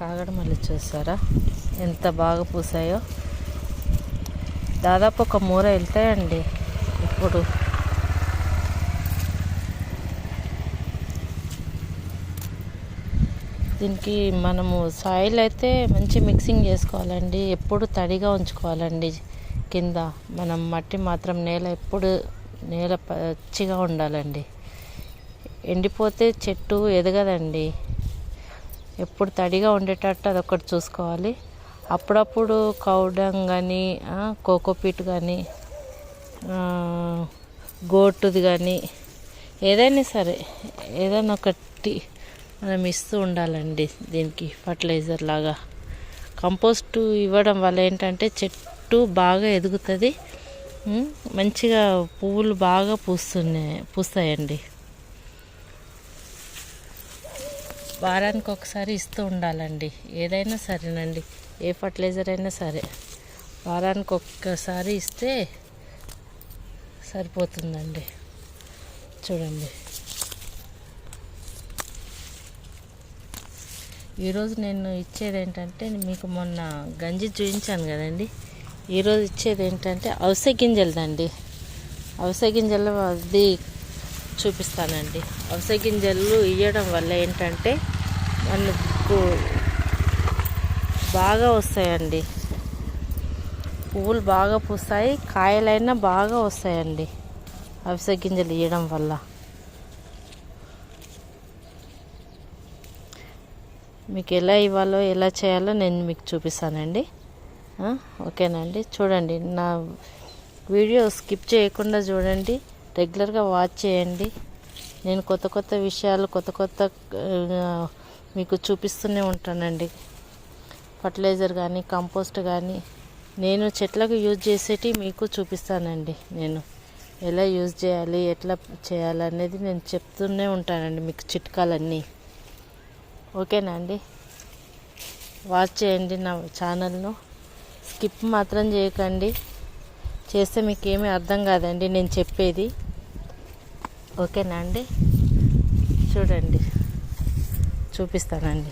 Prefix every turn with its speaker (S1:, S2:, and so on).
S1: కాగడమల్లి చూసారా ఎంత బాగా పూసాయో. దాదాపు ఒక మూర వెళ్తాయండి ఇప్పుడు. దీనికి మనము సాయిల్ అయితే మంచి మిక్సింగ్ చేసుకోవాలండి. ఎప్పుడు తడిగా ఉంచుకోవాలండి. కింద మనం మట్టి మాత్రం నేల పచ్చిగా ఉండాలండి. ఎండిపోతే చెట్టు ఎదగదండి. ఎప్పుడు తడిగా ఉండేటట్టు అదొకటి చూసుకోవాలి. అప్పుడప్పుడు కౌడం కానీ కోకోపీట్ కానీ గోటుది కానీ ఏదైనా సరే ఏదైనా ఒకటి మనం ఇస్తూ ఉండాలండి. దీనికి ఫర్టిలైజర్ లాగా కంపోస్ట్ ఇవ్వడం వల్ల ఏంటంటే చెట్టు బాగా ఎదుగుతుంది. మంచిగా పువ్వులు బాగా పూస్తాయండి. వారానికి ఒకసారి ఇస్తూ ఉండాలండి. ఏదైనా సరేనండి, ఏ ఫర్టిలైజర్ అయినా సరే వారానికి ఒక్కసారి ఇస్తే సరిపోతుందండి. చూడండి, ఈరోజు నేను ఇచ్చేది ఏంటంటే, మీకు మొన్న గంజి చూపించాను కదండి. ఈరోజు ఇచ్చేది ఏంటంటే అవిసె గింజలదండి. అవిసె గింజలు అది చూపిస్తానండి. అవిసె గింజలు ఇవ్వడం వల్ల ఏంటంటే మనకు బాగా వస్తాయండి. పువ్వులు బాగా పూస్తాయి, కాయలైనా బాగా వస్తాయండి అవిసె గింజలు ఇవ్వడం వల్ల. మీకు ఎలా ఇవ్వాలో ఎలా చేయాలో నేను మీకు చూపిస్తానండి. ఓకేనండి. చూడండి, నా వీడియో స్కిప్ చేయకుండా చూడండి, రెగ్యులర్గా వాచ్ చేయండి. నేను కొత్త విషయాలు కొత్త మీకు చూపిస్తూనే ఉంటానండి. ఫర్టిలైజర్ కానీ కంపోస్ట్ కానీ నేను చెట్లకు యూజ్ చేసేటి మీకు చూపిస్తానండి. నేను ఎలా యూజ్ చేయాలి, ఎట్లా చేయాలనేది నేను చెప్తూనే ఉంటానండి మీకు చిట్కాలన్నీ. ఓకేనా అండి. వాచ్ చేయండి నా ఛానల్ను, స్కిప్ మాత్రం చేయకండి. చేస్తే మీకు ఏమీ అర్థం కాదండి నేను చెప్పేది. ఓకేనా అండి. చూడండి, చూపిస్తానండి.